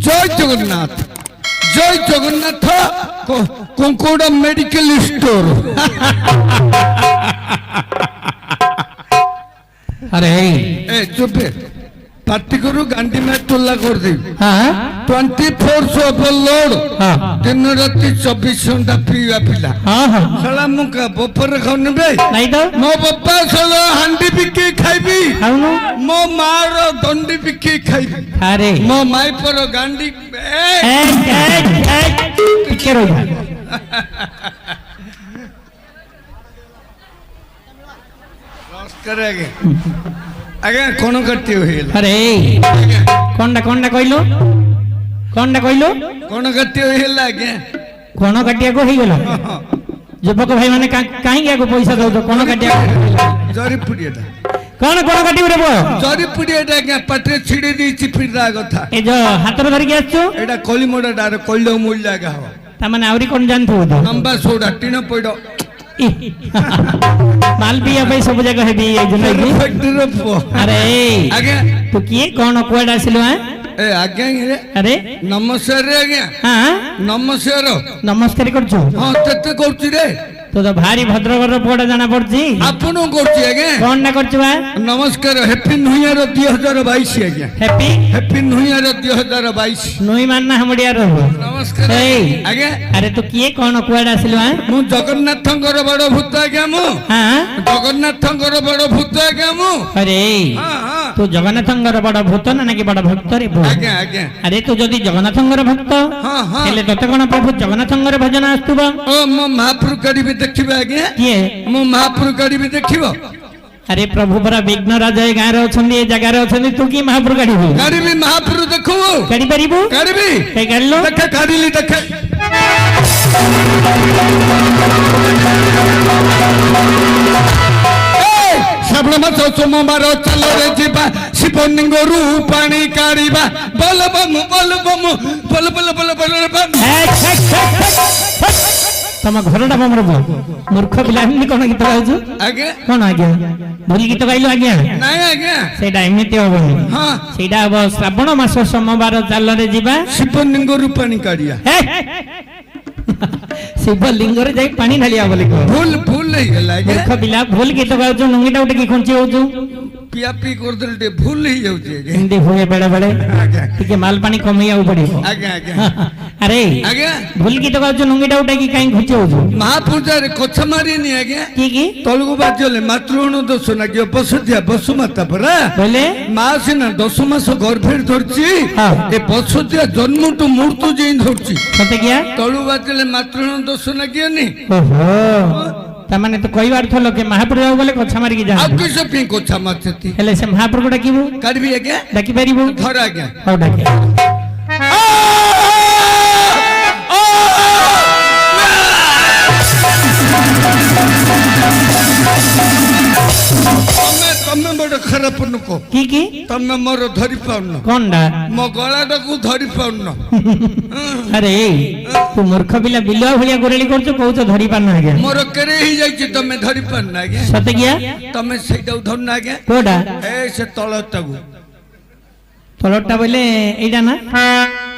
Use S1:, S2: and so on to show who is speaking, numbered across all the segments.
S1: जय Jagannath कंकोड़ा medical store.
S2: अरे
S1: ए चुप पार्टी करू गांधी में टोला कर दे। 24 ओवरलोड दिन राति 24 घंटा पीवा पिला। साला मुका बपर खाने बे
S2: नहीं तो
S1: मो बापा साला हांडी बिके खाइबी मो मार दंडी बिके खाइबी।
S2: अरे
S1: मो माई पर गांडी
S2: पीछे रहो
S1: करेंगे आगे कौन करती हो हिल।
S2: अरे कोंडा कोंडा कोइलो कोंडा कोइलो
S1: कौन करती हो हिल आगे
S2: कोन काटिया को ही गेला युवक भाई माने काहे गया को पैसा दो तो कोन काटिया
S1: जरी पुडियाटा
S2: कोन कोन काटी रे बो
S1: जरी पुडियाटा आगे पटरे छिड़ी दी चिपिड़ा कथा
S2: ए जो हाथ रे धरि के आछो
S1: एटा कोली मोडा डार कोइलो मूल जागा हो
S2: ता माने आवरी कोन जानथो तो
S1: नंबर सोडा टीनो पड़ो
S2: माल पिया भाई सब जगह है भी जनगी
S1: फैक्ट्री
S2: अरे
S1: आगे
S2: तो किए कोन कोड आसिलो है
S1: ए आगे रे
S2: अरे
S1: नमस्कार रे आगे
S2: हां
S1: नमस्कार
S2: नमस्कार करछु
S1: हां तते करछु रे
S2: तो भारी भद्रकर पुआटा जाना पड़ची
S1: आपन करछि आगे
S2: कोन ना करछु बा
S1: नमस्कार हैप्पी न्यू ईयर 2022 आगे हैप्पी न्यू ईयर 2022
S2: नुई मानना हमडिया रहबो
S1: नमस्कार आगे
S2: अरे तो किए कोन कुआडा आसिलो है
S1: मु जगन्नाथंकर बड़ भूत आगे मु
S2: हां
S1: जगन्नाथंकर बड़ भूत आगे मु
S2: अरे
S1: हां हां
S2: तू जगन्नाथंकर बड़ भूत ना कि बड़ भक्त रे
S1: आगे आगे
S2: अरे तू जदी जगन्नाथंकर भक्त
S1: हां हां
S2: हेले तते कोन प्रभु जगन्नाथंकर भजन आस्तुबा
S1: ओ मो महाप्रभु करी देखिबे आगे
S2: किए
S1: मो महाप्रभु करी देखिबो
S2: अरे प्रभु परा विघ्न राजा ए गारे अछंदी ए जगह रे अछंदी तू की महाप्रभु काढिबो
S1: काढिबी महाप्रभु देखो
S2: काढि परिबो
S1: काढिबी
S2: कई काढलो
S1: देख काढिली देख श्रावण मास सोमवार चल रे जीवा शिवलिंग रूपाणी काढ़िबा बोल बम बोल बम बोल बोल बोल बोल बम
S2: तम घरटा बमर मूर्ख पिला कोन गीत गाउछु
S1: आगे
S2: कोन आगे भूल गीत गाइलो आगे
S1: नहीं आगे
S2: सेटा एमिति होबनी
S1: हां
S2: सेटा अब श्रावण मास सोमवार चल रे जीवा
S1: शिवलिंग रूपाणी काढ़िया
S2: शिवलिंग रे जाई पानी ढालिया बोली को
S1: भूल भूल नहीं गला
S2: मूर्ख पिला भूल गीत गाउछु नुंगीटा उठे की खुंची होछु
S1: पिया पी कर दे भूल ही जाउछे
S2: हिंदी होए बड़े बड़े ठीक माल पानी कमैया पड़िबो
S1: आगे आगे
S2: अरे
S1: आगे
S2: भूल गीत गाउछु नुंगीटा उठे की काई खुंची होछु
S1: महापूजा रे कथा मारी नहीं आगे
S2: की
S1: तलगु बाजले मातृण दोष ना कि बसुदिया बसुमाता परा
S2: बोले
S1: मां सिना 10 मास गर्भेर धरची ए बसुदिया जन्म टू मृत्यु जेइन धरची
S2: सते किया
S1: तलगु बाजले मातृण दोष ना कि नहीं
S2: ओहो तमाने तो कोई बार थलो के महाप्रभु बोले कथा मारी की जा
S1: आप किसे पी कथा मारती
S2: हेले से महाप्रभु डाकिबो
S1: करबी आगे
S2: डाकी परिबो
S1: धर आगे
S2: हो डाके तमे बड़ खराब नको की
S1: तमे मोर धरि पाउन
S2: कोनडा
S1: मो गळाटा को धरि पाउन
S2: अरे तू मूर्ख पिला बिलवा भलिया गोरेली करछ कहू धरि पान आगे
S1: मोर करे ही जाई छी तमे धरि पान आगे
S2: सते किया
S1: तमे सेटा धर ना आगे
S2: कोडा
S1: ए से तळटागु
S2: तळटा बोले एटा ना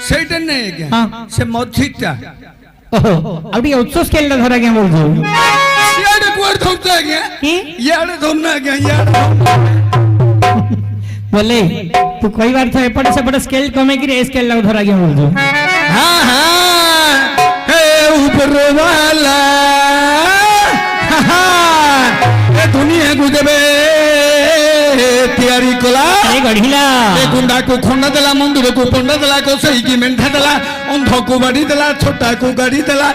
S1: सेटा नै आगे
S2: हां
S1: से मझिटा
S2: ओहो आउडी उच्च स्केल धर आगे बोल दो
S1: याडे कोर धरता आगे
S2: की
S1: याडे धरना आगे याडे
S2: बोले तू कोई बार था एपटे सेपटे स्केल कमे कि स्केल लग धर आगे बोल दो
S1: हां हां हे ऊपर वाला हां ए दुनिया को देबे तैयारी कला
S2: ए गढिला
S1: ए गुंडा को खोंडा देला मंदिर को पंडा देला गोसाई की मेंढा देला अंध को गाड़ी देला छोटा को गाड़ी देला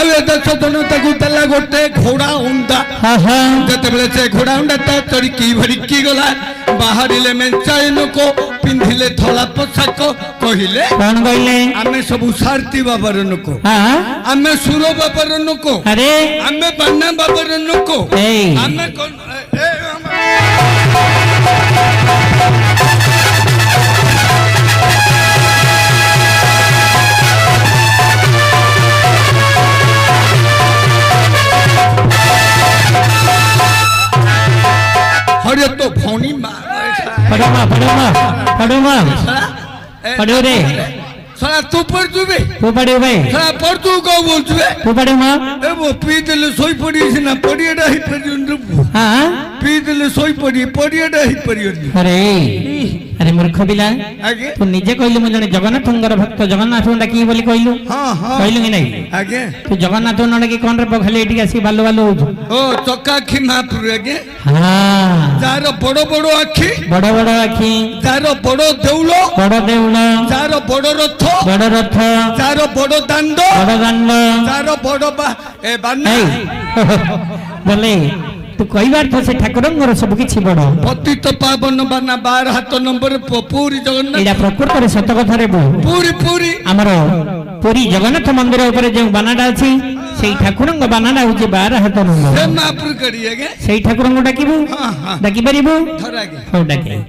S1: अब 10 जन ताकू देला गोटे घोड़ा उंडा जते बेले से घोड़ा उंडा ता चरिकी भरिकी गला बाहरिले मेंचाई नको पिंधिले थोला पोशाक कहिले
S2: कौन कहले
S1: आमे सब सारती बाबर नको
S2: हां
S1: आमे सुरो बाबर नको
S2: अरे
S1: आमे बन्ना बाबर नको
S2: ए
S1: आमे कोन अरे तो भौनी
S2: पढ़ो रे
S1: साला तू पढ़ जुबे
S2: तू पढ़े भाई
S1: साला पढ़ तू को बोल जुबे
S2: तू पढ़े मां
S1: ए वो पी दिल सोई पड़ी सिना पड़ियडा ही परियंद्र
S2: हां
S1: पी दिल सोई पड़ी पड़ियडा ही परियंद्र
S2: अरे मूर्ख पिला
S1: आगे
S2: तू निजे कहलु म जने जगन्नाथंगर भक्त जगन्नाथ डाकी बोली कहलु
S1: हां हां
S2: कहलु कि नहीं
S1: आगे
S2: तू जगन्नाथ डाकी कोन रे खाली एठी आसी बालो बालो हो
S1: ओ चक्का खी महापुर आगे
S2: हां
S1: जारो बड़ो बड़ो आखी
S2: जारो
S1: बड़ो देउलो जारो बड़ो रथ जारो बड़ो दांड जारो बड़ो ए बान्ना
S2: बोले तू कई बार तो से ठाकुरंगर सब किछि बड़
S1: पतित पावन बाना 12 हाथ नंबर पूरी जगन्नाथ
S2: एडा प्रकृत रे सत कथा रे
S1: पूरी
S2: हमरो पूरी जगन्नाथ मंदिर ऊपर जे बानाडा अछि सेई ठाकुरंग बानाडा होचे 12 हाथ नंबर
S1: से महापुर करिए गे
S2: सेई ठाकुरंग डाकिबु
S1: हां
S2: डाकी परिबु
S1: धरा गे
S2: हो डाके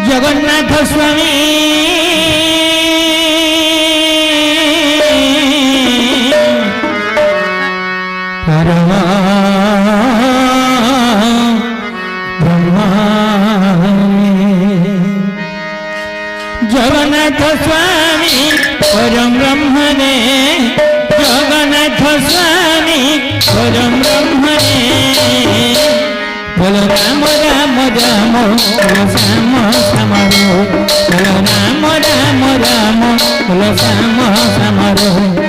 S2: जगन्नाथ स्वामी परमा ब्रह्मा जगन्नाथ स्वामी परम ब्रह्मणे जगन्नाथ स्वामी परम ब्रह्मणे बोलो राम राम राम बोलो श्याम श्याम बोलो राम राम राम बोलो श्याम श्याम